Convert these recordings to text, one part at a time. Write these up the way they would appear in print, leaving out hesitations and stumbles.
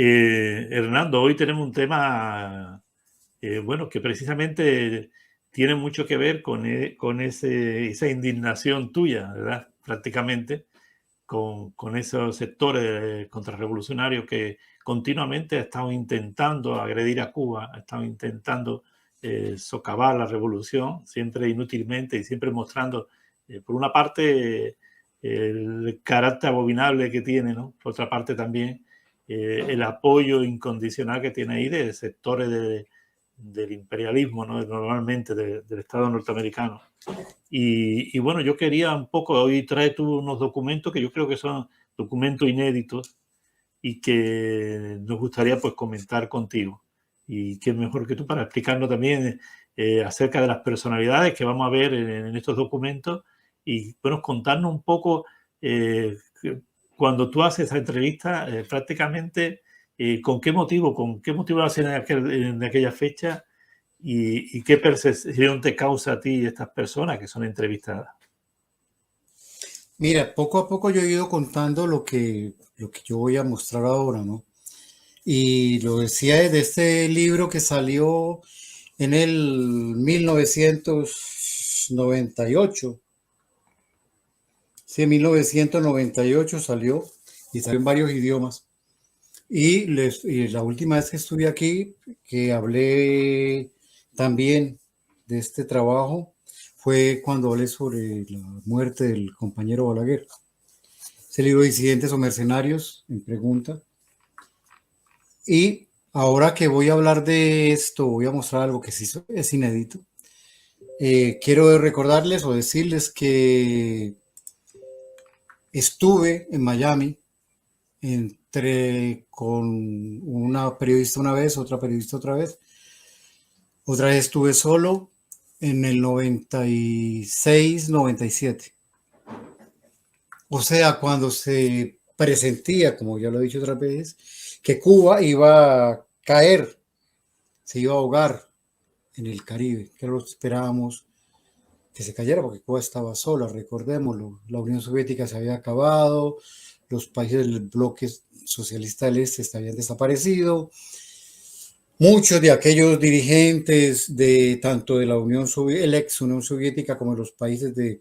Hernando, hoy tenemos un tema, bueno, que precisamente tiene mucho que ver con esa indignación tuya, ¿verdad? Prácticamente, con esos sectores contrarrevolucionarios que continuamente han estado intentando agredir a Cuba, han estado intentando socavar la revolución, siempre inútilmente y siempre mostrando, por una parte, el carácter abominable que tiene, ¿no? Por otra parte también el apoyo incondicional que tiene ahí de sectores del imperialismo, ¿no? Normalmente del Estado norteamericano. Y bueno, yo quería un poco, hoy trae tú unos documentos que yo creo que son documentos inéditos y que nos gustaría pues comentar contigo. Y qué mejor que tú para explicarnos también acerca de las personalidades que vamos a ver en estos documentos y bueno, contarnos un poco eh, cuando tú haces esa entrevista, prácticamente con qué motivo lo hacen en aquella fecha y qué percepción te causa a ti estas personas que son entrevistadas. Mira, poco a poco yo he ido contando lo que yo voy a mostrar ahora, ¿no? Y lo decía de este libro que salió en el 1998. Sí, en 1998 salió y salió en varios idiomas. Y la última vez que estuve aquí, que hablé también de este trabajo, fue cuando hablé sobre la muerte del compañero Balaguer. Ese libro Disidentes o Mercenarios, en pregunta. Y ahora que voy a hablar de esto, voy a mostrar algo que sí es inédito. Quiero recordarles o decirles que estuve en Miami, entré con una periodista una vez, otra periodista otra vez estuve solo en el 96, 97. O sea, cuando se presentía, como ya lo he dicho otras veces, que Cuba iba a caer, se iba a ahogar en el Caribe, que lo esperábamos que se cayera porque Cuba estaba sola, recordémoslo, la Unión Soviética se había acabado, los países del bloque socialista del este habían desaparecido, muchos de aquellos dirigentes de tanto de la el ex Unión Soviética como de los países de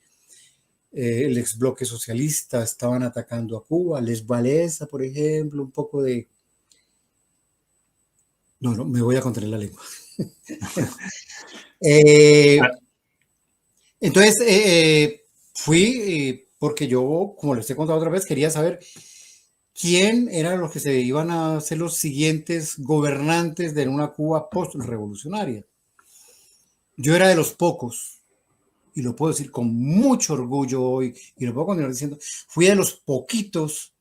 el ex bloque socialista estaban atacando a Cuba, Les Walesa, por ejemplo, un poco de... No, me voy a contener la lengua. Ah, Entonces, fui porque yo, como les he contado otra vez, quería saber quién eran los que se iban a ser los siguientes gobernantes de una Cuba post-revolucionaria. Yo era de los pocos, y lo puedo decir con mucho orgullo hoy, y lo puedo continuar diciendo, fui de los poquitos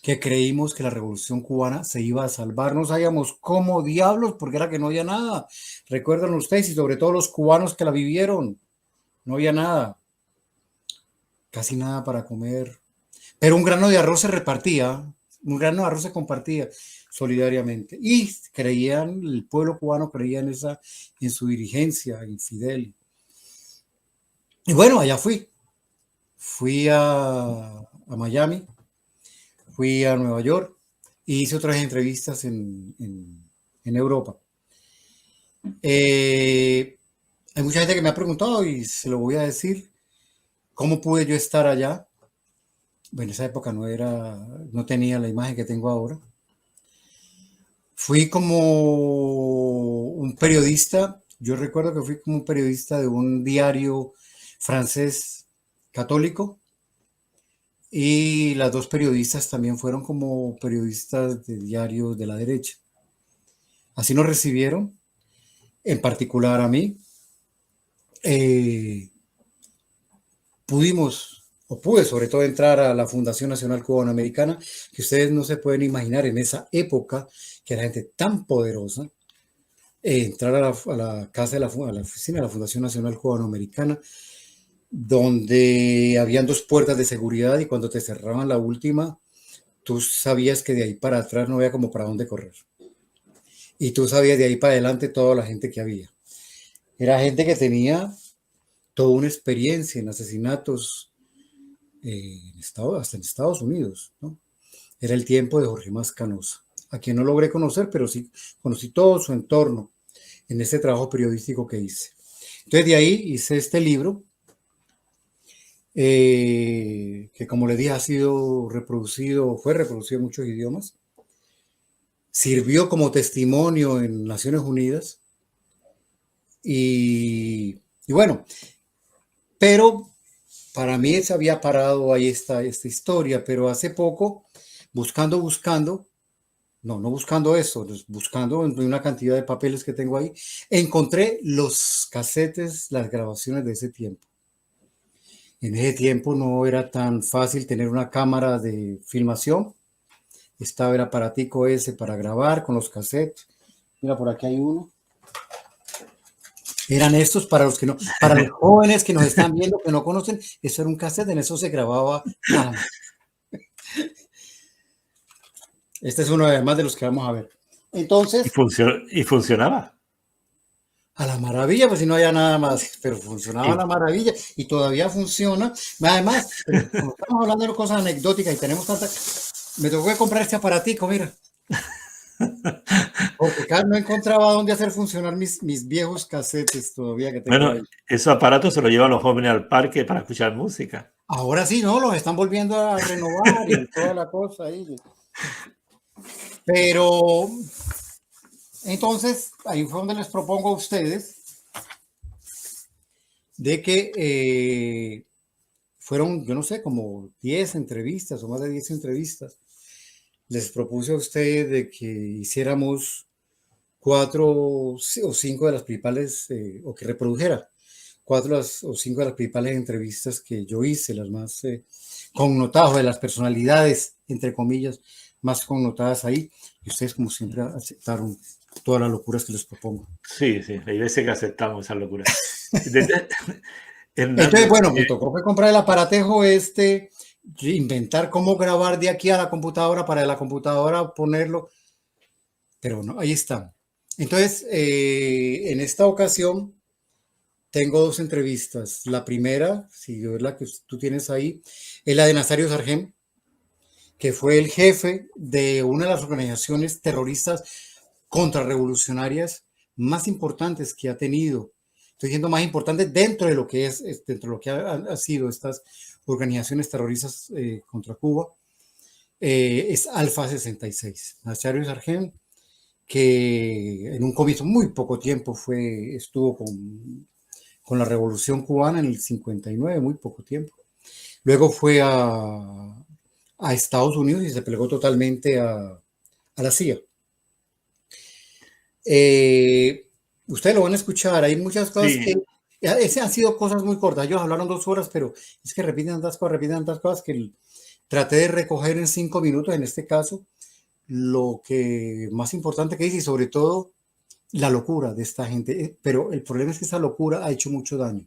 que creímos que la revolución cubana se iba a salvar. No sabíamos cómo diablos, porque era que no había nada. Recuerdan ustedes, y sobre todo los cubanos que la vivieron, no había nada, casi nada para comer. Pero un grano de arroz se repartía, un grano de arroz se compartía solidariamente. Y creían, el pueblo cubano creía en su dirigencia, en Fidel. Y bueno, allá fui. Fui a Miami, fui a Nueva York y hice otras entrevistas en Europa. Hay mucha gente que me ha preguntado y se lo voy a decir, ¿cómo pude yo estar allá? Bueno, en esa época no tenía la imagen que tengo ahora. Fui como un periodista, yo recuerdo que fui como un periodista de un diario francés católico y las dos periodistas también fueron como periodistas de diarios de la derecha. Así nos recibieron, en particular a mí. Eh, pude sobre todo entrar a la Fundación Nacional Cubanoamericana, que ustedes no se pueden imaginar en esa época, que era gente tan poderosa, entrar a la casa a la oficina de la Fundación Nacional Cubanoamericana, donde habían dos puertas de seguridad y cuando te cerraban la última, tú sabías que de ahí para atrás no había como para dónde correr. Y tú sabías de ahí para adelante toda la gente que había. Era gente que tenía toda una experiencia en asesinatos hasta en Estados Unidos, ¿no? Era el tiempo de Jorge Mas Canosa. a quien no logré conocer, pero sí conocí todo su entorno en este trabajo periodístico que hice. Entonces de ahí hice este libro, que como le dije ha sido reproducido, fue reproducido en muchos idiomas, sirvió como testimonio en Naciones Unidas y bueno, pero para mí se había parado ahí esta historia, pero hace poco, buscando, no buscando eso, buscando en una cantidad de papeles que tengo ahí, encontré los casetes, las grabaciones de ese tiempo. En ese tiempo no era tan fácil tener una cámara de filmación. Estaba el aparatico ese para grabar con los cassettes. Mira, por aquí hay uno. Eran estos para los que no, para los jóvenes que nos están viendo, que no conocen, eso era un cassette, en eso se grababa nada más. Este es uno además de los que vamos a ver. Entonces, y funcionaba. a la maravilla, pues si no había nada más, pero funcionaba a la maravilla y todavía funciona. Además, pero como estamos hablando de cosas anecdóticas y tenemos tanta... Me tocó que comprar este aparatico, mira. Porque acá no encontraba dónde hacer funcionar mis viejos casetes todavía que tengo Bueno, ahí. esos aparatos se los llevan los jóvenes al parque para escuchar música. Ahora sí, ¿no? Los están volviendo a renovar y toda la cosa ahí. Pero entonces, ahí fue donde les propongo a ustedes de que fueron, yo no sé, como 10 entrevistas o más de 10 entrevistas. Les propuse a ustedes de que hiciéramos 4 o 5 de las principales, o que reprodujera 4 o 5 de las principales entrevistas que yo hice, las más connotadas, de las personalidades, entre comillas, más connotadas ahí. Y ustedes, como siempre, aceptaron todas las locuras que les propongo. Sí, hay veces que aceptamos esa locura. Entonces, Hernando, bueno, me tocó que comprar el aparatejo inventar cómo grabar de aquí a la computadora, para la computadora ponerlo, pero no, ahí está. Entonces, en esta ocasión tengo 2 entrevistas. La primera, si es la que tú tienes ahí, es la de Nazario Sargent, que fue el jefe de una de las organizaciones terroristas contrarrevolucionarias más importantes que ha tenido. Estoy diciendo más importantes dentro de lo que dentro de lo que ha sido estas organizaciones terroristas contra Cuba. Es Alfa 66. Nazario Sargent, que en un comienzo muy poco tiempo estuvo con la Revolución Cubana en el 59, muy poco tiempo. Luego fue a Estados Unidos y se plegó totalmente a la CIA. Ustedes lo van a escuchar, hay muchas cosas que... sí, Han sido cosas muy cortas, ellos hablaron 2 horas, pero es que repiten tantas cosas que traté de recoger en 5 minutos, en este caso, lo que más importante que dice y sobre todo la locura de esta gente. Pero el problema es que esa locura ha hecho mucho daño.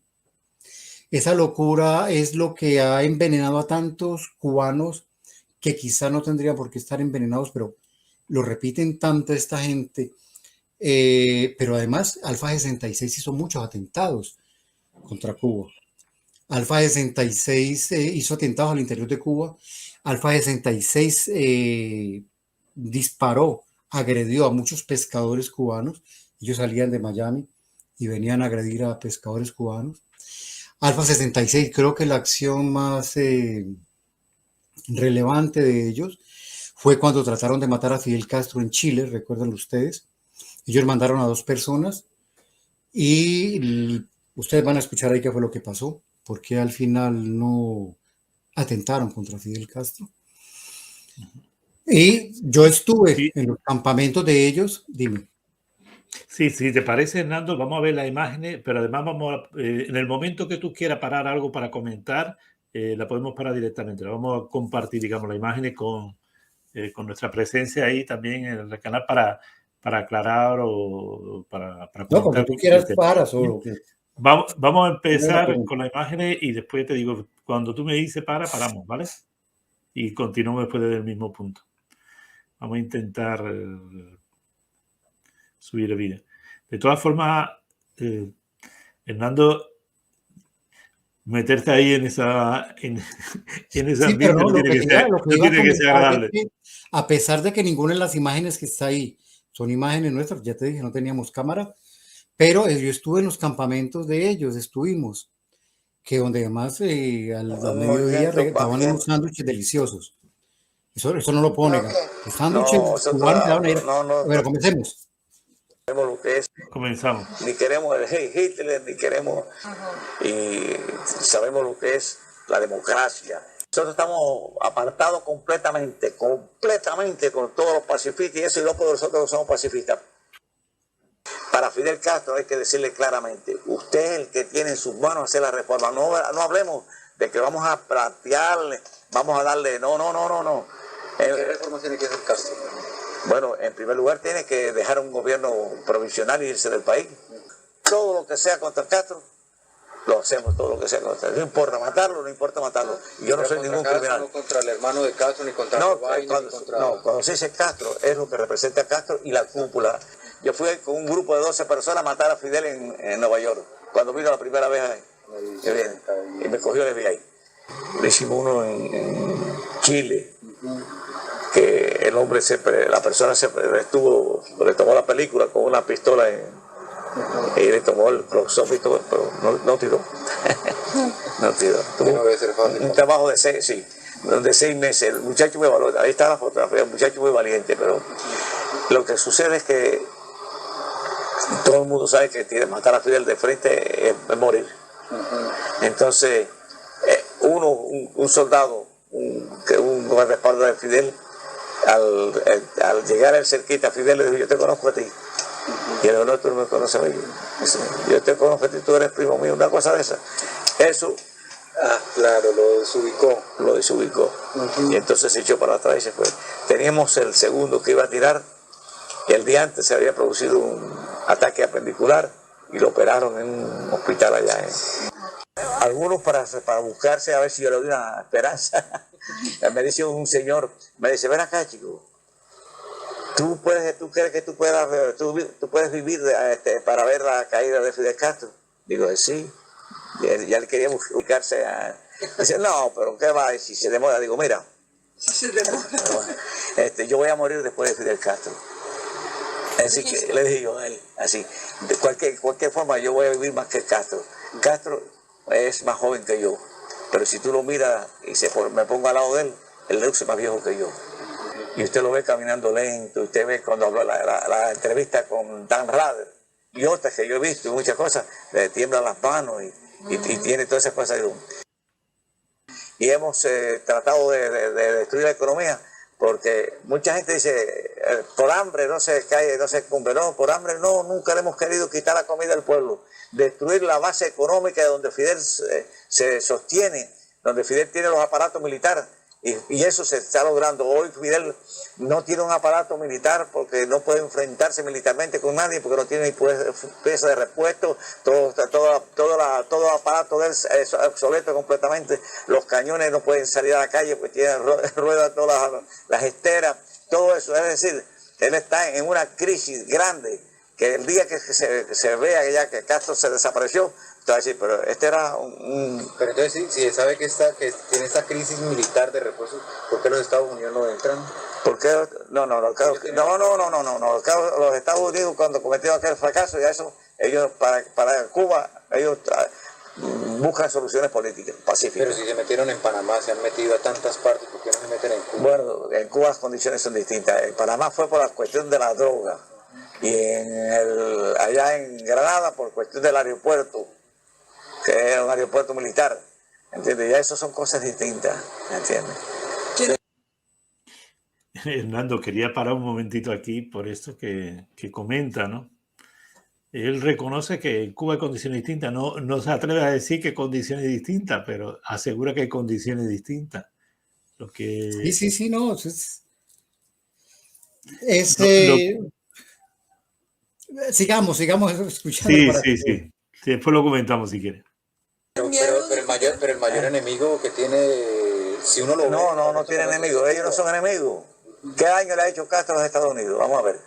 Esa locura es lo que ha envenenado a tantos cubanos que quizá no tendrían por qué estar envenenados, pero lo repiten tanto esta gente. Pero además, Alfa 66 hizo muchos atentados contra Cuba. Alfa 66 hizo atentados al interior de Cuba. Alfa 66 disparó, agredió a muchos pescadores cubanos. Ellos salían de Miami y venían a agredir a pescadores cubanos. Alfa 66, creo que la acción más relevante de ellos fue cuando trataron de matar a Fidel Castro en Chile, recuerdan ustedes. Ellos mandaron a 2 personas y ustedes van a escuchar ahí qué fue lo que pasó, porque al final no atentaron contra Fidel Castro. Y yo estuve sí, en los campamentos de ellos, dime. sí, si te parece, Hernando, vamos a ver las imágenes, pero además en el momento que tú quieras parar algo para comentar, la podemos parar directamente. Vamos a compartir, digamos, las imágenes con nuestra presencia ahí también en el canal para aclarar o para No, cuando comentar tú el quieras tema. paras o lo que... Vamos a Primera empezar pregunta. con las imágenes y después te digo, cuando tú me dices paramos, ¿vale? Y continuamos después desde el mismo punto. Vamos a intentar subir el vídeo. De todas formas, Hernando, meterte ahí en ese Sí, pero ambiente no, lo que lo que no iba a tiene que ser comentar es agradable. que a pesar de que ninguna de las imágenes que está ahí son imágenes nuestras, ya te dije, no teníamos cámara, pero yo estuve en los campamentos de ellos, estuvimos, que donde además al Un mediodía movimiento más daban bien. unos sándwiches deliciosos. Eso no lo puedo No, negar. Los sándwiches no, nosotros cubanos que daban ahí. no Bueno, comencemos. sabemos lo que es, Comenzamos. ni queremos el Hitler, ni queremos, y sabemos lo que es la democracia. Nosotros estamos apartados completamente con todos los pacifistas, y eso, y no por nosotros no somos pacifistas. Para Fidel Castro hay que decirle claramente, usted es el que tiene en sus manos hacer la reforma. No hablemos de que vamos a plantearle, vamos a darle, no. ¿Qué reforma tiene que hacer Castro? Bueno, en primer lugar tiene que dejar un gobierno provisional y irse del país. Todo lo que sea contra Castro, lo hacemos, todo lo que sea contra él. No importa matarlo, no importa matarlo. Yo no soy ningún Castro, criminal. No contra el hermano de Castro, ni contra cuando se dice Castro, es lo que representa a Castro y la cúpula. Yo fui con un grupo de 12 personas a matar a Fidel en Nueva York, cuando vino la primera vez y me cogió el FBI. Le hicimos uno en Chile, que el hombre la persona le tomó la película con una pistola y le tomó el close-up y todo, pero no tiró. No tiró. No debe ser fácil. Un trabajo de 6 meses. El muchacho muy valiente, ahí está la fotografía, el muchacho muy valiente, pero lo que sucede es que todo el mundo sabe que matar a Fidel de frente es morir. Entonces, un soldado, un guardaespaldas de Fidel, al llegar él cerquita a Fidel le dijo, yo te conozco a ti. Y él dijo, no, tú no me conoces a mí. Yo te conozco a ti, tú eres primo mío, una cosa de esa. Eso, claro, lo desubicó. Y entonces se echó para atrás y se fue. Teníamos el segundo que iba a tirar, y el día antes se había producido un ataque apendicular y lo operaron en un hospital allá. Algunos para buscarse a ver si yo le doy una esperanza. Me dice un señor, ven acá, chico. ¿Tú crees que tú puedes vivir para ver la caída de Fidel Castro? Digo, sí. Ya él quería buscarse a... Dice, no, pero ¿qué va? Si se demora. Digo, mira. Si se demora. Yo voy a morir después de Fidel Castro. Así que le dije yo a él, así, de cualquier forma yo voy a vivir más que Castro. Castro es más joven que yo, pero si tú lo miras y me pongo al lado de él es más viejo que yo. Y usted lo ve caminando lento, usted ve cuando habló la entrevista con Dan Rather y otras que yo he visto y muchas cosas, le tiemblan las manos y tiene todas esas cosas. Y hemos tratado de destruir la economía. Porque mucha gente dice, por hambre no se cae, no se cumple. No, por hambre no, nunca le hemos querido quitar la comida al pueblo. Destruir la base económica de donde Fidel se sostiene, donde Fidel tiene los aparatos militares. Y eso se está logrando. Hoy Fidel no tiene un aparato militar porque no puede enfrentarse militarmente con nadie, porque no tiene ni pieza de repuesto, todo aparato de él es obsoleto completamente. Los cañones no pueden salir a la calle porque tienen ruedas todas las esteras, todo eso. Es decir, él está en una crisis grande, que el día que se vea ya que Castro se desapareció, decir, pero este era Pero entonces, si se sabe que tiene esta crisis militar de refuerzos, ¿por qué los Estados Unidos no entran? ¿Por qué? No, los Estados Unidos cuando cometieron aquel fracaso, ya eso, ellos para Cuba, ellos buscan soluciones políticas, pacíficas. Pero si se metieron en Panamá, se han metido a tantas partes, ¿por qué no se meten en Cuba? Bueno, en Cuba las condiciones son distintas. En Panamá fue por la cuestión de la droga, y allá en Granada por cuestión del aeropuerto, que era un aeropuerto militar, ¿entiendes? Ya eso son cosas distintas, ¿entiendes? Hernando, quería parar un momentito aquí por esto que comenta, ¿no? Él reconoce que en Cuba hay condiciones distintas, no se atreve a decir que condiciones distintas, pero asegura que hay condiciones distintas. Lo que... Sí, no. Sigamos escuchando. Sí. Después lo comentamos si quieres. Pero el mayor enemigo que tiene, si uno lo ve... No tiene enemigos, ellos no son enemigos. ¿Qué daño le ha hecho Castro a los Estados Unidos? Vamos a ver.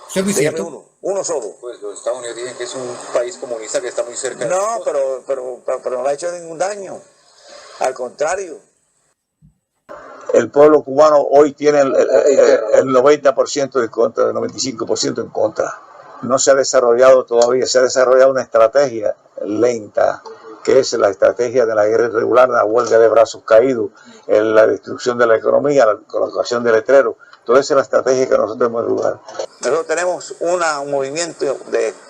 Eso es muy Dígame cierto. uno solo. Pues los Estados Unidos dicen que es un país comunista que está muy cerca de No, nosotros. pero no le ha hecho ningún daño. Al contrario. El pueblo cubano hoy tiene el 90% en contra, el 95% en contra. No se ha desarrollado todavía, se ha desarrollado una estrategia lenta, que es la estrategia de la guerra irregular, la huelga de brazos caídos, la destrucción de la economía, la colocación de letreros. Toda esa es la estrategia que nosotros hemos de lograr. Nosotros tenemos un movimiento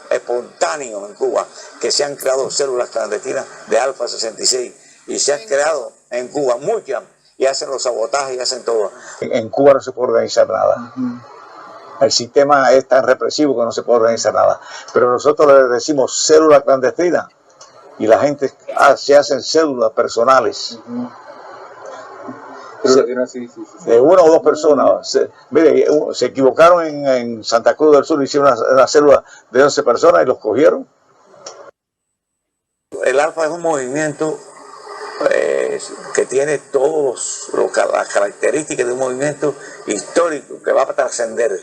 espontáneo en Cuba, que se han creado células clandestinas de Alfa 66 y se han creado en Cuba muchas y hacen los sabotajes y hacen todo. En Cuba no se puede organizar nada. El sistema es tan represivo que no se puede organizar nada. Pero nosotros le decimos célula clandestina y la gente se hacen células personales. De una o dos personas. Mire, se equivocaron en Santa Cruz del Sur, hicieron una célula de 11 personas y los cogieron. El Alfa es un movimiento que tiene todas las características de un movimiento histórico que va a trascender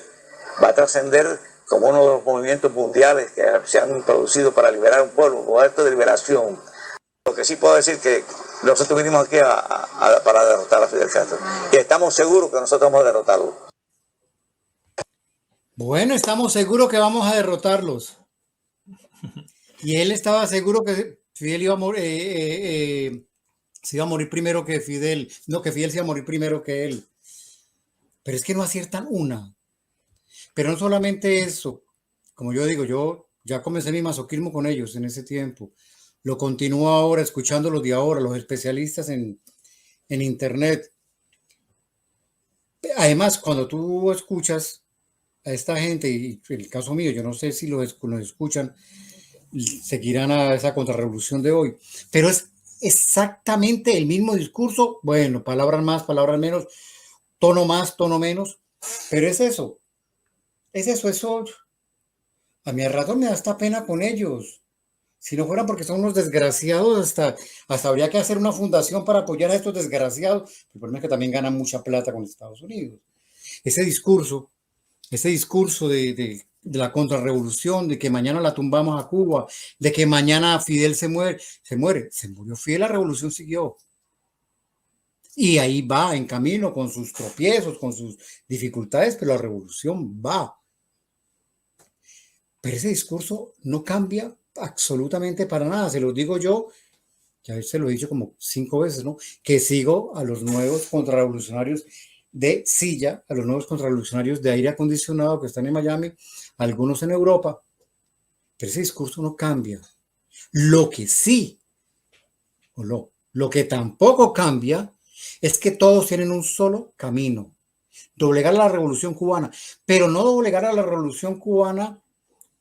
como uno de los movimientos mundiales que se han producido para liberar un pueblo, un acto de liberación. Lo que sí puedo decir que nosotros vinimos aquí para derrotar a Fidel Castro y estamos seguros que nosotros vamos a derrotarlo. Bueno, estamos seguros que vamos a derrotarlos. Y él estaba seguro que Fidel iba a morir, se iba a morir primero que Fidel. No, que Fidel se iba a morir primero que él. Pero es que no aciertan una. Pero no solamente eso. Como yo digo, yo ya comencé mi masoquismo con ellos en ese tiempo. Lo continúo ahora, escuchando los de ahora, los especialistas en internet. Además, cuando tú escuchas a esta gente, y en el caso mío, yo no sé si los escuchan, seguirán a esa contrarrevolución de hoy, pero es exactamente el mismo discurso, bueno, palabras más, palabras menos, tono más, tono menos, pero es eso, eso, a mí al rato me da esta pena con ellos. Si no fueran porque son unos desgraciados, hasta habría que hacer una fundación para apoyar a estos desgraciados. El problema es que también ganan mucha plata con Estados Unidos. Ese discurso de la contrarrevolución, de que mañana la tumbamos a Cuba, de que mañana Fidel se murió Fidel, la revolución siguió. Y ahí va en camino con sus tropiezos, con sus dificultades, pero la revolución va. Pero ese discurso no cambia absolutamente para nada, se lo digo yo, ya se lo he dicho como 5 veces, ¿no? Que sigo a los nuevos contrarrevolucionarios de silla, a los nuevos contrarrevolucionarios de aire acondicionado que están en Miami, algunos en Europa, pero ese discurso no cambia. Lo que sí, lo que tampoco cambia, es que todos tienen un solo camino: doblegar a la revolución cubana, pero no doblegar a la revolución cubana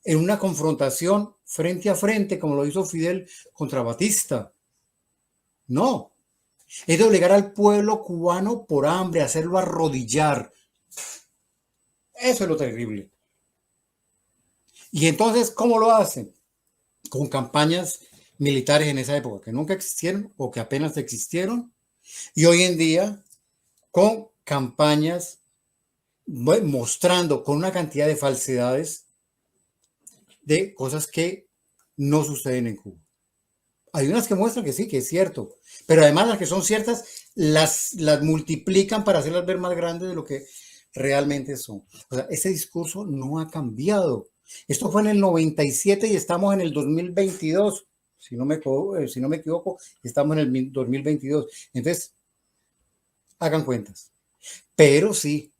en una confrontación frente a frente, como lo hizo Fidel contra Batista. No, es doblegar al pueblo cubano por hambre, hacerlo arrodillar. Eso es lo terrible. Y entonces, ¿cómo lo hacen? Con campañas militares en esa época que nunca existieron o que apenas existieron. Y hoy en día, con campañas mostrando con una cantidad de falsedades de cosas que no suceden en Cuba. Hay unas que muestran que sí, que es cierto, pero además las que son ciertas las multiplican para hacerlas ver más grandes de lo que realmente son. O sea, ese discurso no ha cambiado. Esto fue en el 97 y estamos en el 2022. Si no me equivoco, estamos en el 2022. Entonces, hagan cuentas. Pero sí.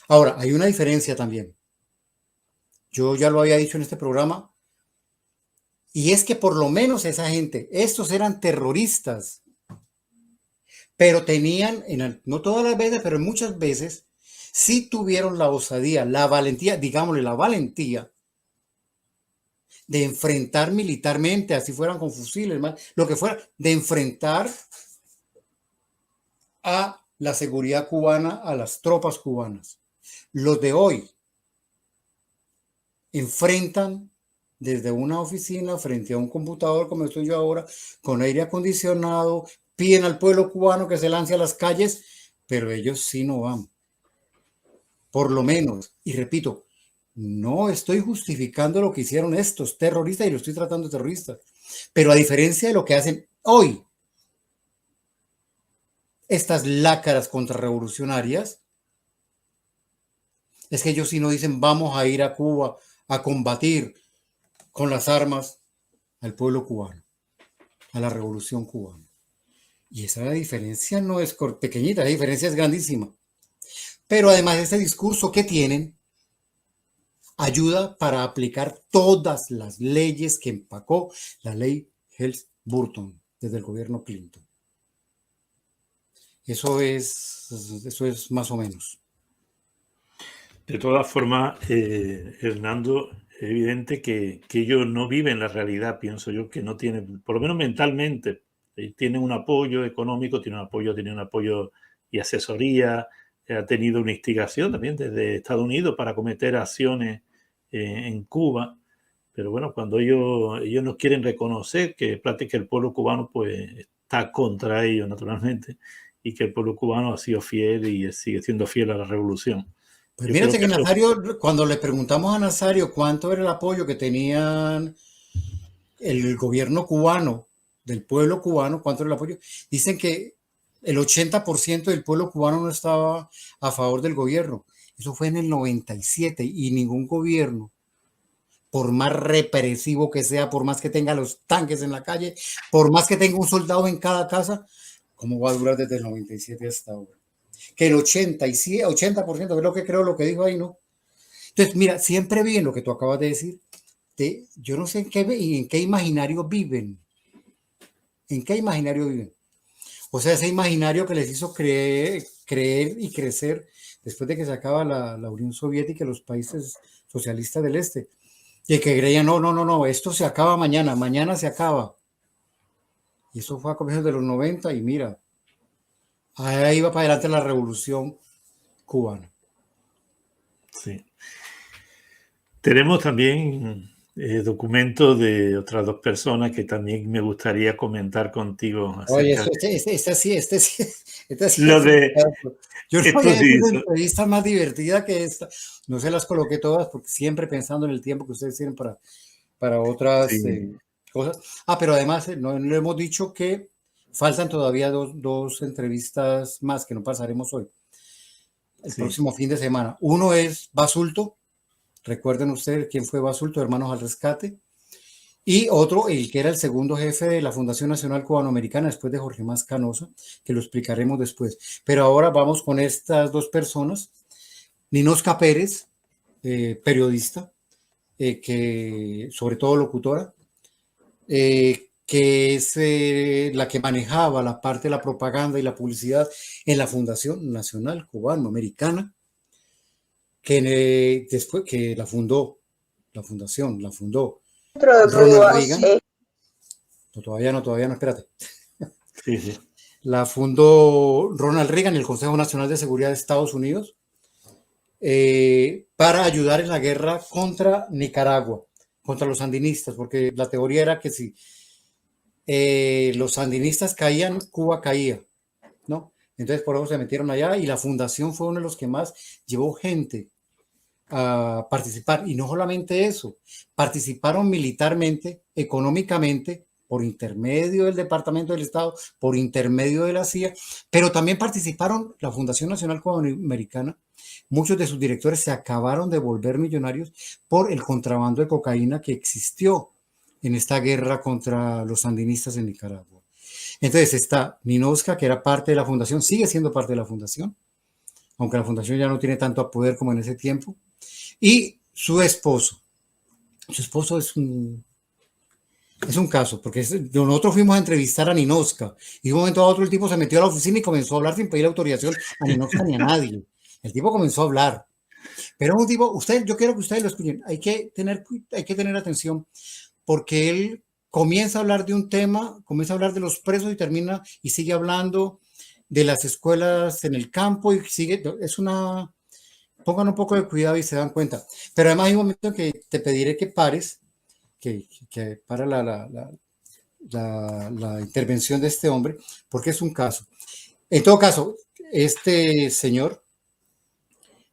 Ahora, hay una diferencia también. Yo ya lo había dicho en este programa. Y es que por lo menos esa gente, estos eran terroristas, pero tenían, no todas las veces, pero muchas veces, sí tuvieron la osadía, la valentía, digámosle la valentía, de enfrentar militarmente, así fueran con fusiles, lo que fuera, de enfrentar a la seguridad cubana, a las tropas cubanas. Los de hoy enfrentan desde una oficina frente a un computador como estoy yo ahora, con aire acondicionado, piden al pueblo cubano que se lance a las calles, pero ellos sí no van. Por lo menos, y repito, No estoy justificando lo que hicieron estos terroristas y lo estoy tratando de terroristas. Pero a diferencia de lo que hacen hoy estas lácaras contrarrevolucionarias, es que ellos sí no dicen vamos a ir a Cuba a combatir con las armas al pueblo cubano, a la revolución cubana. Y esa diferencia no es pequeñita, la diferencia es grandísima. Pero además ese discurso que tienen ayuda para aplicar todas las leyes que empacó la ley Helms-Burton desde el gobierno Clinton. Eso es más o menos. De todas formas, Hernando, es evidente que ellos no viven la realidad, pienso yo, que no tienen, por lo menos mentalmente, tienen un apoyo económico, tienen un apoyo y asesoría, ha tenido una instigación también desde Estados Unidos para cometer acciones en Cuba, pero bueno, cuando ellos no quieren reconocer que prácticamente el pueblo cubano pues está contra ellos naturalmente y que el pueblo cubano ha sido fiel y sigue siendo fiel a la revolución. Pues Yo mírate creo que Nazario, cuando le preguntamos a Nazario cuánto era el apoyo que tenían el gobierno cubano, del pueblo cubano, cuánto era el apoyo, dicen que el 80% del pueblo cubano no estaba a favor del gobierno. Eso fue en el 97 y ningún gobierno, por más represivo que sea, por más que tenga los tanques en la calle, por más que tenga un soldado en cada casa, ¿cómo va a durar desde el 97 hasta ahora? Que el 80%, es lo que creo lo que dijo ahí, ¿no? Entonces, mira, siempre vi en lo que tú acabas de decir, yo no sé en qué imaginario viven. ¿En qué imaginario viven? O sea, ese imaginario que les hizo creer y crecer después de que se acaba la Unión Soviética y los países socialistas del este. Y que creían, no, esto se acaba mañana se acaba. Y eso fue a comienzos de los 90 y mira, ahí va para adelante la revolución cubana. Sí. Tenemos también documentos de otras dos personas que también me gustaría comentar contigo. Oye, este sí. Lo de Yo no esto había hecho sí, una entrevista más divertida que esta. No se las coloqué todas porque siempre pensando en el tiempo que ustedes tienen para otras sí, cosas. Pero además no hemos dicho que faltan todavía dos entrevistas más que no pasaremos hoy. El próximo fin de semana. Uno es Basulto. Recuerden ustedes quién fue Basulto, Hermanos al Rescate. Y otro, el que era el segundo jefe de la Fundación Nacional Cubanoamericana, después de Jorge Mas Canosa, que lo explicaremos después. Pero ahora vamos con estas dos personas. Ninosca Pérez, periodista, que sobre todo locutora, que es la que manejaba la parte de la propaganda y la publicidad en la Fundación Nacional Cubanoamericana, que después que la fundó Ronald Reagan. Todavía no, espérate. sí. La fundó Ronald Reagan, el Consejo Nacional de Seguridad de Estados Unidos, para ayudar en la guerra contra Nicaragua, contra los sandinistas, porque la teoría era que si los sandinistas caían, Cuba caía, ¿no? Entonces por eso se metieron allá y la fundación fue uno de los que más llevó gente a participar. Y no solamente eso, participaron militarmente, económicamente, por intermedio del Departamento del Estado, por intermedio de la CIA, pero también participaron la Fundación Nacional Cubanoamericana. Muchos de sus directores se acabaron de volver millonarios por el contrabando de cocaína que existió en esta guerra contra los sandinistas en Nicaragua. Entonces está Ninosca, que era parte de la fundación, sigue siendo parte de la fundación, aunque la fundación ya no tiene tanto poder como en ese tiempo, y su esposo. Su esposo es un caso, porque nosotros fuimos a entrevistar a Ninosca y de un momento a otro el tipo se metió a la oficina y comenzó a hablar sin pedir autorización a Ninosca ni a nadie. El tipo comenzó a hablar. Pero un tipo, yo quiero que ustedes lo escuchen, hay que tener atención, porque él comienza a hablar de un tema, comienza a hablar de los presos y sigue hablando de las escuelas en el campo y pongan un poco de cuidado y se dan cuenta. Pero además hay un momento en que te pediré que pares, que para la intervención de este hombre, porque es un caso. En todo caso, este señor,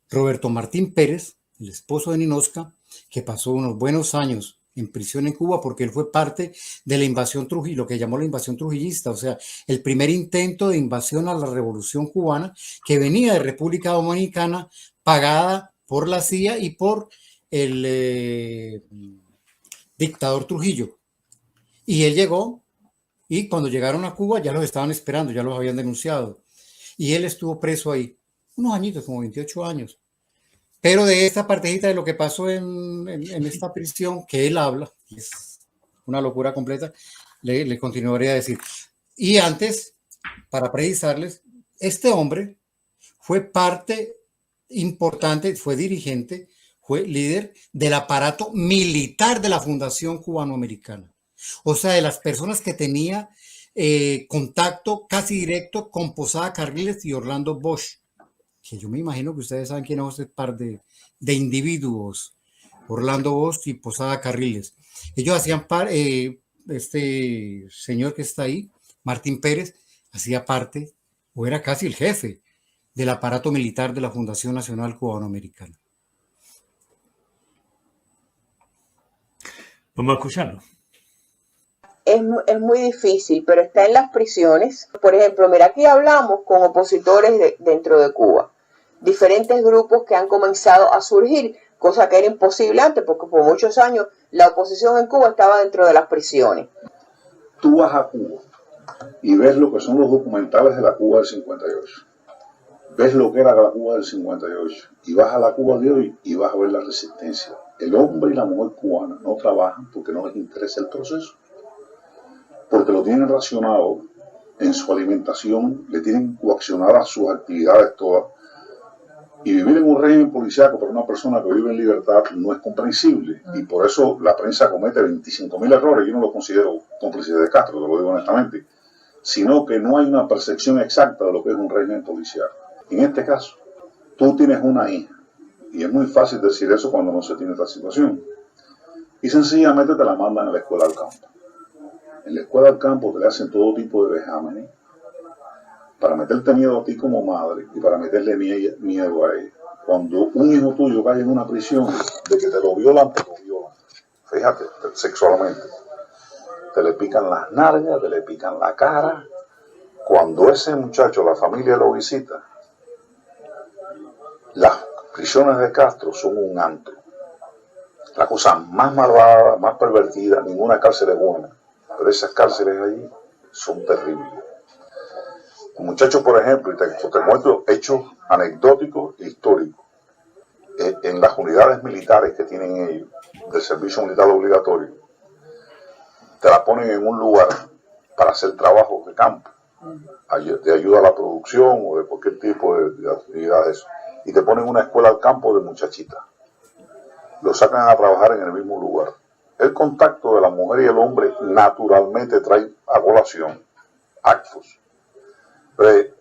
Roberto Martín Pérez, el esposo de Ninosca, que pasó unos buenos años en prisión en Cuba porque él fue parte de la invasión trujillista, lo que llamó la invasión trujillista, o sea, el primer intento de invasión a la revolución cubana que venía de República Dominicana, pagada por la CIA y por el dictador Trujillo. Y él llegó y cuando llegaron a Cuba ya los estaban esperando, ya los habían denunciado. Y él estuvo preso ahí, unos añitos, como 28 años. Pero de esta partecita de lo que pasó en esta prisión que él habla, que es una locura completa, le continuaría a decir. Y antes, para precisarles, este hombre fue parte importante, fue dirigente, fue líder del aparato militar de la Fundación Cubanoamericana. O sea, de las personas que tenía contacto casi directo con Posada Carriles y Orlando Bosch, que yo me imagino que ustedes saben quién es ese par de individuos, Orlando Bosch y Posada Carriles. Ellos hacían este señor que está ahí, Martín Pérez, hacía parte, o era casi el jefe, del aparato militar de la Fundación Nacional Cubanoamericana. Vamos a escucharlo. Es muy difícil, pero está en las prisiones. Por ejemplo, mira, aquí hablamos con opositores dentro de Cuba, diferentes grupos que han comenzado a surgir, cosa que era imposible antes, porque por muchos años la oposición en Cuba estaba dentro de las prisiones. Tú vas a Cuba y ves lo que son los documentales de la Cuba del 58. Ves lo que era la Cuba del 58 y vas a la Cuba de hoy y vas a ver la resistencia. El hombre y la mujer cubana no trabajan porque no les interesa el proceso, porque lo tienen racionado en su alimentación, le tienen coaccionadas sus actividades todas, y vivir en un régimen policíaco para una persona que vive en libertad no es comprensible, y por eso la prensa comete 25.000 errores. Yo no lo considero cómplice de Castro, te lo digo honestamente, sino que no hay una percepción exacta de lo que es un régimen policial. En este caso, tú tienes una hija, y es muy fácil decir eso cuando no se tiene esta situación, y sencillamente te la mandan a la escuela al campo. En la escuela al campo te le hacen todo tipo de vejámenes para meterte miedo a ti como madre y para meterle miedo a ella. Cuando un hijo tuyo cae en una prisión de que te lo violan, fíjate, sexualmente, te le pican las nalgas, te le pican la cara. Cuando ese muchacho, la familia lo visita, las prisiones de Castro son un antro. La cosa más malvada, más pervertida, ninguna cárcel es buena, pero esas cárceles allí son terribles. Un muchacho, por ejemplo, y te muestro hechos anecdóticos e históricos, en las unidades militares que tienen ellos, del servicio militar obligatorio, te la ponen en un lugar para hacer trabajos de campo, de ayuda a la producción o de cualquier tipo de actividades, y te ponen una escuela al campo de muchachitas. Lo sacan a trabajar en el mismo lugar. El contacto de la mujer y el hombre naturalmente trae a colación actos. Pero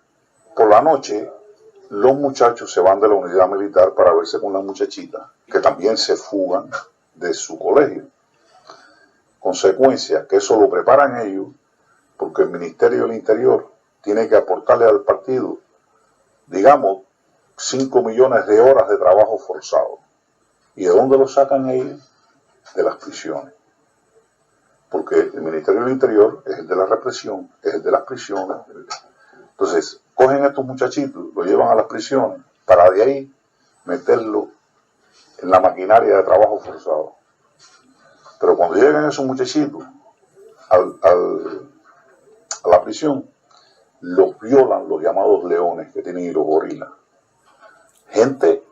por la noche, los muchachos se van de la unidad militar para verse con las muchachitas, que también se fugan de su colegio. Consecuencia, que eso lo preparan ellos, porque el Ministerio del Interior tiene que aportarle al partido, digamos, 5 millones de horas de trabajo forzado. ¿Y de dónde lo sacan ellos? De las prisiones. Porque el Ministerio del Interior es el de la represión, es el de las prisiones. Entonces, cogen a estos muchachitos, lo llevan a las prisiones, para de ahí meterlo en la maquinaria de trabajo forzado. Pero cuando llegan esos muchachitos a la prisión, los violan los llamados leones que tienen y los gorilas. Gente,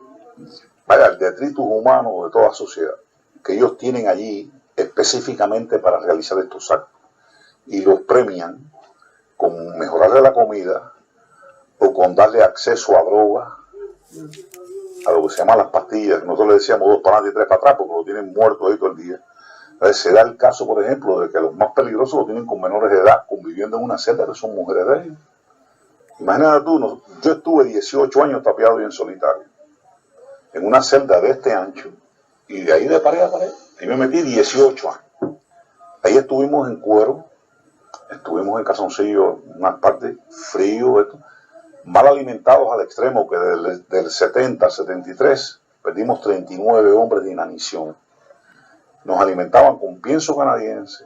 vaya, el detritus humano de toda sociedad, que ellos tienen allí específicamente para realizar estos actos. Y los premian con mejorarle la comida o con darle acceso a drogas, a lo que se llama las pastillas. Nosotros le decíamos 2 para adelante y 3 para atrás porque lo tienen muerto ahí todo el día. Entonces, se da el caso, por ejemplo, de que los más peligrosos lo tienen con menores de edad, conviviendo en una celda que son mujeres de ellos. Imagínate tú, yo estuve 18 años tapiado y en solitario, en una celda de este ancho, y de ahí de pared a pared, ahí me metí 18 años. Ahí estuvimos en cuero, estuvimos en calzoncillo, una parte frío, mal alimentados al extremo que del 70 al 73, perdimos 39 hombres de inanición. Nos alimentaban con pienso canadiense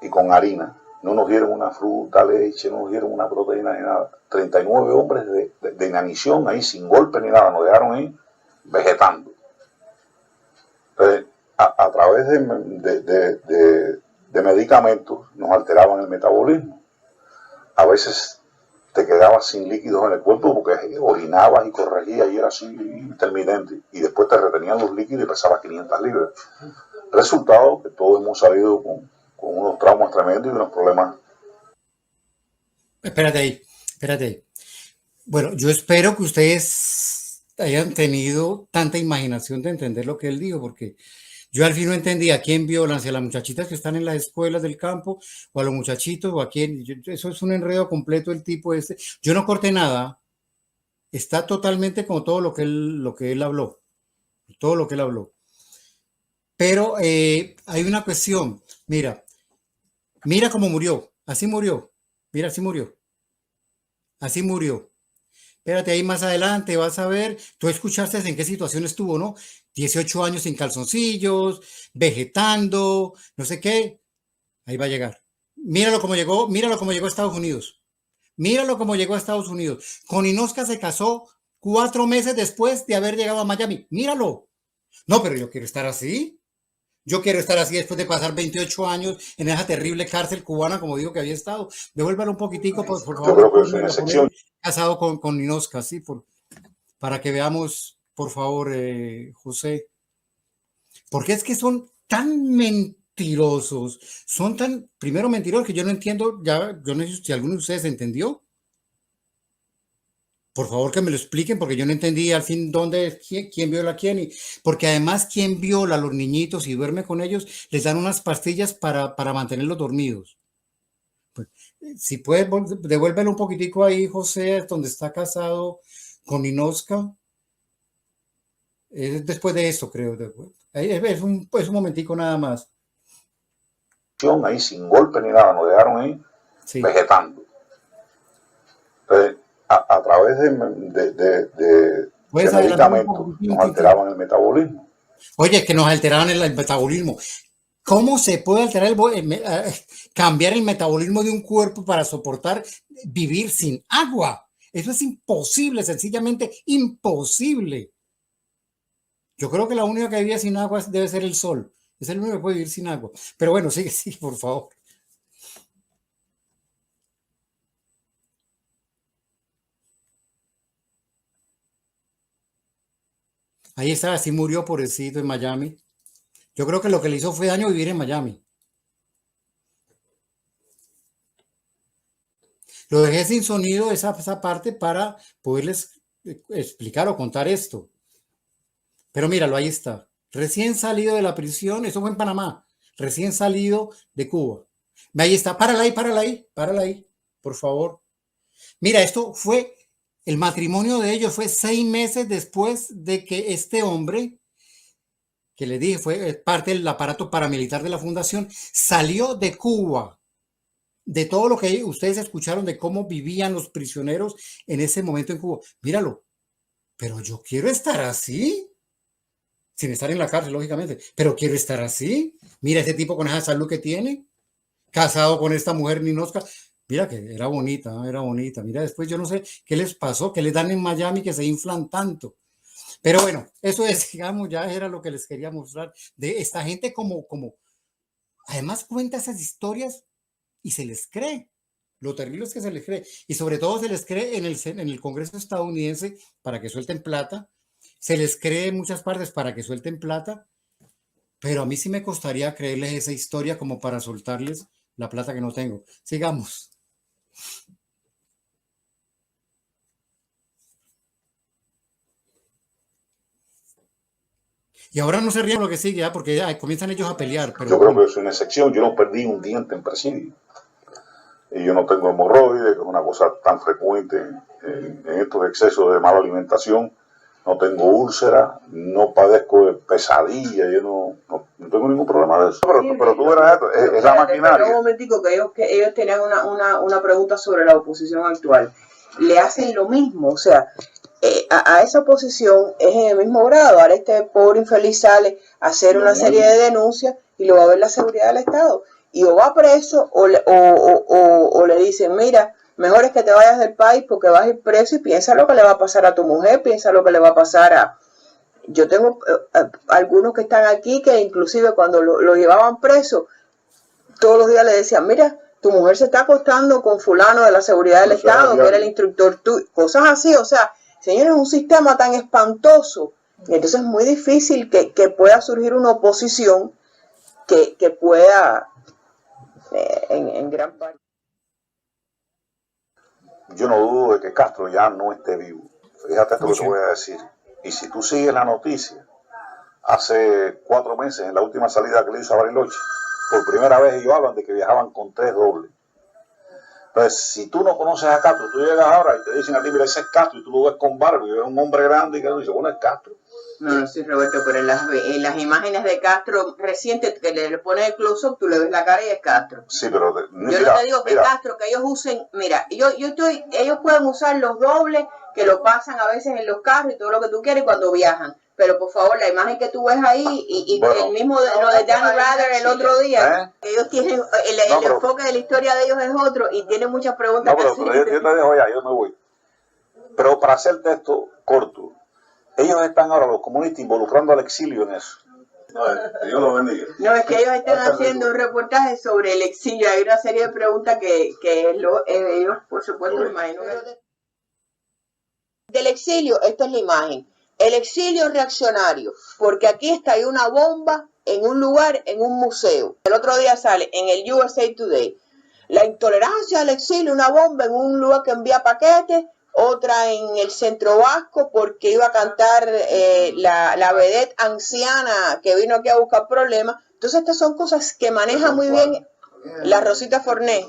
y con harina. No nos dieron una fruta, leche, no nos dieron una proteína ni nada. 39 hombres de inanición ahí sin golpe ni nada, nos dejaron ahí vegetando. Entonces, a través de medicamentos nos alteraban el metabolismo. A veces te quedabas sin líquidos en el cuerpo porque orinabas y corregías y era así intermitente. Y después te retenían los líquidos y pesabas 500 libras. Resultado que todos hemos salido con unos traumas tremendos y unos problemas. Espérate ahí. Bueno, yo espero que ustedes hayan tenido tanta imaginación de entender lo que él dijo, porque yo al fin no entendí a quién violan, si a las muchachitas que están en las escuelas del campo, o a los muchachitos, o a quién. Eso es un enredo completo el tipo este. Yo no corté nada. Está totalmente con todo lo que él habló. Todo lo que él habló. Pero hay una cuestión. Mira cómo murió. Así murió. Mira, así murió. Así murió. Espérate, ahí más adelante vas a ver. Tú escuchaste en qué situación estuvo, ¿no? 18 años sin calzoncillos, vegetando, no sé qué. Ahí va a llegar. Míralo cómo llegó a Estados Unidos. Míralo cómo llegó a Estados Unidos. Con Inosca se casó 4 meses después de haber llegado a Miami. Míralo. No, pero yo quiero estar así. Yo quiero estar así después de pasar 28 años en esa terrible cárcel cubana, como digo que había estado. Devuélvalo un poquitico, por favor. Yo creo que es una excepción. Casado con Inosca, sí, para que veamos, por favor, José. Porque es que son tan mentirosos, son tan, primero mentirosos que yo no entiendo, yo no sé si alguno de ustedes entendió. Por favor que me lo expliquen, porque yo no entendí al fin quién viola a quién. Porque además, quien viola a los niñitos y duerme con ellos, les dan unas pastillas para mantenerlos dormidos. Pues, si puedes, devuélvelo un poquitico ahí, José, donde está casado con Inosca. Después de esto, creo. Es un momentico nada más. Ahí sin golpe ni nada, nos dejaron ahí vegetando. Entonces, a través de medicamentos nos alteraban el metabolismo. Oye, que nos alteraban el metabolismo. ¿Cómo se puede alterar cambiar el metabolismo de un cuerpo para soportar vivir sin agua? Eso es imposible, sencillamente imposible. Yo creo que la única que vivía sin agua debe ser el sol. Es el único que puede vivir sin agua. Pero bueno, sigue, por favor. Ahí está, así murió pobrecito en Miami. Yo creo que lo que le hizo fue daño vivir en Miami. Lo dejé sin sonido esa parte para poderles explicar o contar esto. Pero míralo, ahí está. Recién salido de la prisión, eso fue en Panamá. Recién salido de Cuba. Ahí está, párala ahí, por favor. Mira, esto fue... El matrimonio de ellos fue 6 meses después de que este hombre, que le dije fue parte del aparato paramilitar de la fundación, salió de Cuba. De todo lo que ustedes escucharon de cómo vivían los prisioneros en ese momento en Cuba. Míralo. Pero yo quiero estar así. Sin estar en la cárcel, lógicamente. Pero quiero estar así. Mira ese tipo con esa salud que tiene. Casado con esta mujer Ninosca. Mira que era bonita. Mira, después yo no sé qué les pasó, qué les dan en Miami que se inflan tanto. Pero bueno, eso es, digamos, ya era lo que les quería mostrar de esta gente como además cuenta esas historias y se les cree. Lo terrible es que se les cree. Y sobre todo se les cree en el Congreso estadounidense para que suelten plata. Se les cree en muchas partes para que suelten plata. Pero a mí sí me costaría creerles esa historia como para soltarles la plata que no tengo. Sigamos. Y ahora no se ríen lo que sigue, porque comienzan ellos a pelear. Pero yo creo que es una excepción. Yo no perdí un diente en presidio. Y yo no tengo hemorroides, que es una cosa tan frecuente en estos excesos de mala alimentación. No tengo úlcera, no padezco de pesadilla, yo no tengo ningún problema de eso. Pero tú verás esto, es la maquinaria. Un momentico, que ellos tenían una pregunta sobre la oposición actual. Le hacen lo mismo, o sea, a esa posición es en el mismo grado. Ahora este pobre infeliz sale a hacer una serie de denuncias y lo va a ver la seguridad del Estado. Y o va preso o le dicen, mira, mejor es que te vayas del país porque vas a ir preso y piensa lo que le va a pasar a tu mujer, piensa lo que le va a pasar a... Yo tengo algunos que están aquí que inclusive cuando lo llevaban preso, todos los días le decían, mira, tu mujer se está acostando con fulano de la seguridad del Estado, que era el instructor tuyo, cosas así, o sea, señores, es un sistema tan espantoso, y entonces es muy difícil que pueda surgir una oposición que pueda, en gran parte. Yo no dudo de que Castro ya no esté vivo. Fíjate esto que te voy a decir. Y si tú sigues la noticia, hace 4 meses, en la última salida que le hizo a Bariloche, por primera vez ellos hablan de que viajaban con 3 dobles. Entonces, si tú no conoces a Castro, tú llegas ahora y te dicen a ti, mira, ese es Castro, y tú lo ves con barba, y ves un hombre grande, y tú dices, bueno, es Castro. No, sí, Roberto, pero en las imágenes de Castro recientes que le ponen el close-up, tú le ves la cara y es Castro. Sí, pero... Yo no te digo que Castro, que ellos usen, mira, ellos pueden usar los dobles, que lo pasan a veces en los carros y todo lo que tú quieres cuando viajan. Pero por favor, la imagen que tú ves ahí y bueno, el mismo lo de Danny Rather el otro día, ellos tienen, el enfoque de la historia de ellos es otro y tienen muchas preguntas que hacer. Pero yo te dejo ya, yo me voy. Pero para hacer esto corto, ellos están ahora, los comunistas, involucrando al exilio en eso. No, Dios los bendiga. No, es que ellos están haciendo un reportaje sobre el exilio. Hay una serie de preguntas que ellos, por supuesto, me imagino. Del exilio, esta es la imagen. El exilio reaccionario, porque aquí está ahí una bomba en un lugar, en un museo. El otro día sale en el USA Today. La intolerancia al exilio, una bomba en un lugar que envía paquetes, otra en el centro vasco porque iba a cantar la vedette anciana que vino aquí a buscar problemas. Entonces estas son cosas que maneja muy bien la Rosita Forné,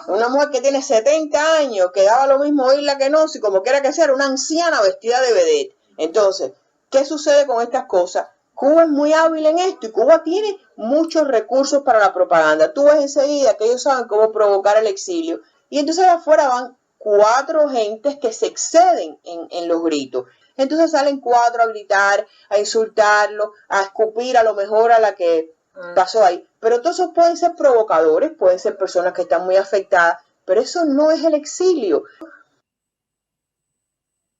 una mujer que tiene 70 años, que daba lo mismo oírla que no, si como quiera que sea, era una anciana vestida de vedette. Entonces, ¿qué sucede con estas cosas? Cuba es muy hábil en esto y Cuba tiene muchos recursos para la propaganda. Tú ves enseguida que ellos saben cómo provocar el exilio y entonces de afuera van 4 gentes que se exceden en los gritos. Entonces salen 4 a gritar, a insultarlo, a escupir a lo mejor a la que pasó ahí. Pero todos esos pueden ser provocadores, pueden ser personas que están muy afectadas, pero eso no es el exilio.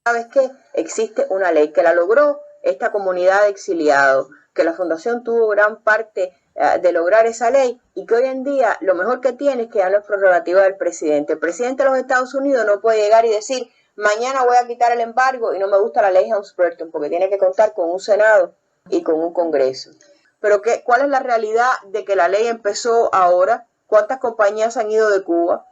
¿Sabes qué? Existe una ley que la logró esta comunidad de exiliados, que la Fundación tuvo gran parte de lograr esa ley y que hoy en día lo mejor que tiene es que ya no es prerrogativa del presidente. El presidente de los Estados Unidos no puede llegar y decir, mañana voy a quitar el embargo y no me gusta la ley Helms-Burton, porque tiene que contar con un Senado y con un Congreso. Pero ¿cuál es la realidad de que la ley empezó ahora? ¿Cuántas compañías han ido de Cuba?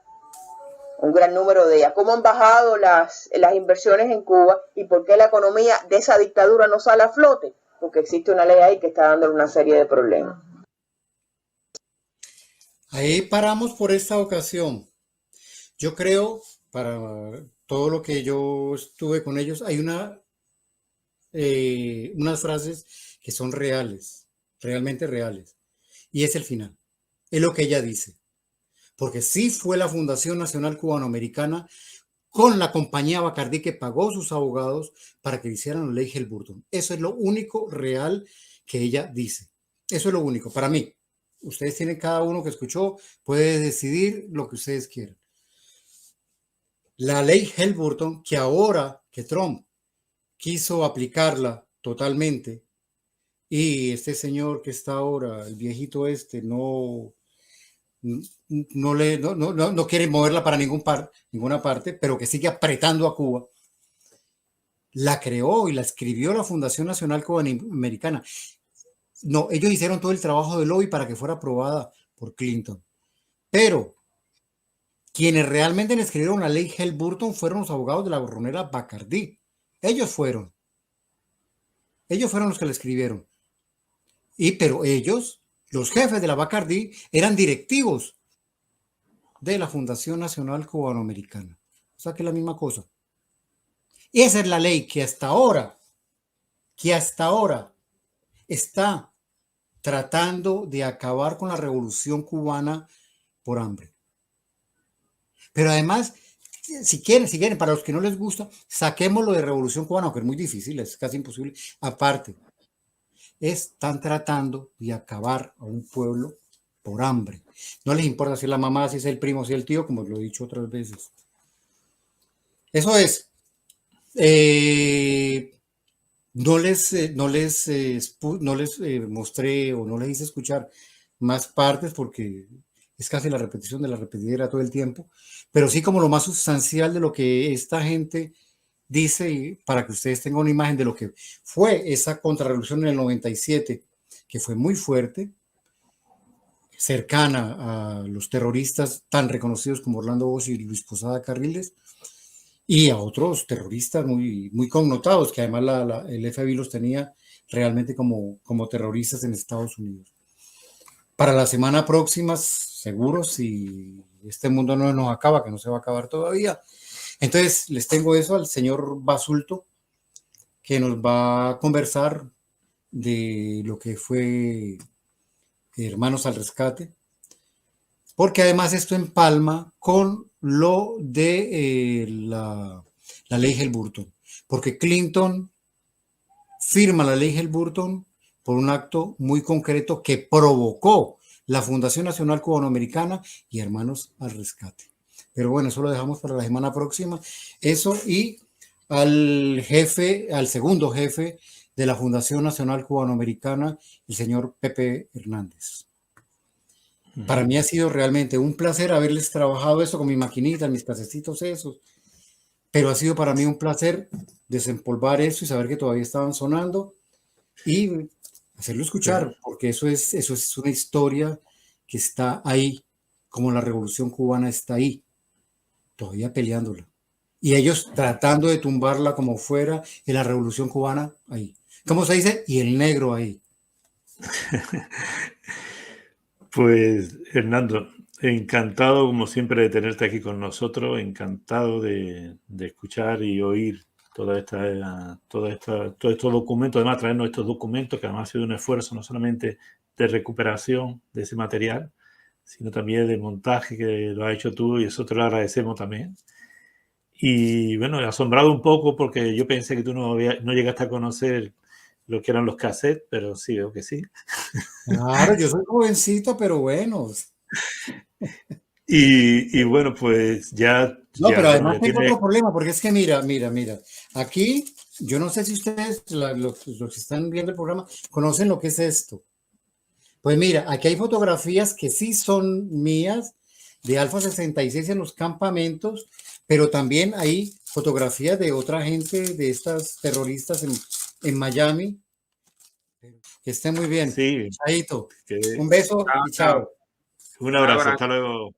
Un gran número de ellas. ¿Cómo han bajado las inversiones en Cuba? ¿Y por qué la economía de esa dictadura no sale a flote? Porque existe una ley ahí que está dándole una serie de problemas. Ahí paramos por esta ocasión. Yo creo, para todo lo que yo estuve con ellos, hay unas frases que son reales, realmente reales. Y es el final. Es lo que ella dice. Porque sí fue la Fundación Nacional Cubanoamericana con la compañía Bacardí que pagó sus abogados para que hicieran la ley Helms-Burton. Eso es lo único real que ella dice. Eso es lo único para mí. Ustedes tienen, cada uno que escuchó puede decidir lo que ustedes quieran. La ley Helms-Burton, que ahora que Trump quiso aplicarla totalmente y este señor que está ahora, el viejito este, no quiere moverla para ninguna parte, pero que sigue apretando a Cuba, la creó y la escribió la Fundación Nacional Cubanoamericana. No, ellos hicieron todo el trabajo de lobby para que fuera aprobada por Clinton. Pero quienes realmente le escribieron la ley Helms-Burton fueron los abogados de la borronera Bacardí. Ellos fueron los que le escribieron. Pero ellos, los jefes de la Bacardí, eran directivos de la Fundación Nacional Cubanoamericana. O sea que es la misma cosa. Y esa es la ley que hasta ahora está tratando de acabar con la revolución cubana por hambre. Pero además Si quieren, para los que no les gusta, saquémoslo de Revolución Cubana, aunque es muy difícil, es casi imposible. Aparte, están tratando de acabar a un pueblo por hambre. No les importa si es la mamá, si es el primo, si es el tío, como lo he dicho otras veces. Eso es. No les mostré o no les hice escuchar más partes porque es casi la repetición de la repetidera todo el tiempo, pero sí como lo más sustancial de lo que esta gente dice y para que ustedes tengan una imagen de lo que fue esa contrarrevolución en el 97, que fue muy fuerte, cercana a los terroristas tan reconocidos como Orlando Bosch y Luis Posada Carriles, y a otros terroristas muy connotados, que además el FBI los tenía realmente como terroristas en Estados Unidos. Para la semana próxima, seguro, si este mundo no nos acaba, que no se va a acabar todavía. Entonces, les tengo eso al señor Basulto, que nos va a conversar de lo que fue Hermanos al Rescate, porque además esto empalma con lo de la ley Helburton, porque Clinton firma la ley Helburton por un acto muy concreto que provocó la Fundación Nacional Cubanoamericana y Hermanos al Rescate. Pero bueno, eso lo dejamos para la semana próxima. Eso y al segundo jefe de la Fundación Nacional Cubanoamericana, el señor Pepe Hernández. Para mí ha sido realmente un placer haberles trabajado eso con mi maquinita, mis casecitos esos, pero ha sido para mí un placer desempolvar eso y saber que todavía estaban sonando y hacerlo escuchar, porque eso es una historia que está ahí, como la Revolución Cubana está ahí, todavía peleándola. Y ellos tratando de tumbarla como fuera, y la Revolución Cubana ahí. ¿Cómo se dice? Y el negro ahí. Pues, Hernando, encantado como siempre de tenerte aquí con nosotros, encantado de escuchar y oír todos estos documentos, además traernos estos documentos, que además ha sido un esfuerzo no solamente de recuperación de ese material, sino también de montaje que lo has hecho tú y eso te lo agradecemos también. Y bueno, asombrado un poco porque yo pensé que tú no llegaste a conocer lo que eran los cassettes, pero sí, veo que sí. Claro, yo soy jovencito, pero bueno. Y bueno, pues No, pero bueno, además ya tengo tiene. otro problema, porque es que mira. Aquí, yo no sé si ustedes, los que están viendo el programa, conocen lo que es esto. Pues mira, aquí hay fotografías que sí son mías de Alfa 66 en los campamentos, pero también hay fotografías de otra gente, de estas terroristas en Miami. Que estén muy bien. Sí, Chaito. que, Un beso y chao. un abrazo, hasta luego.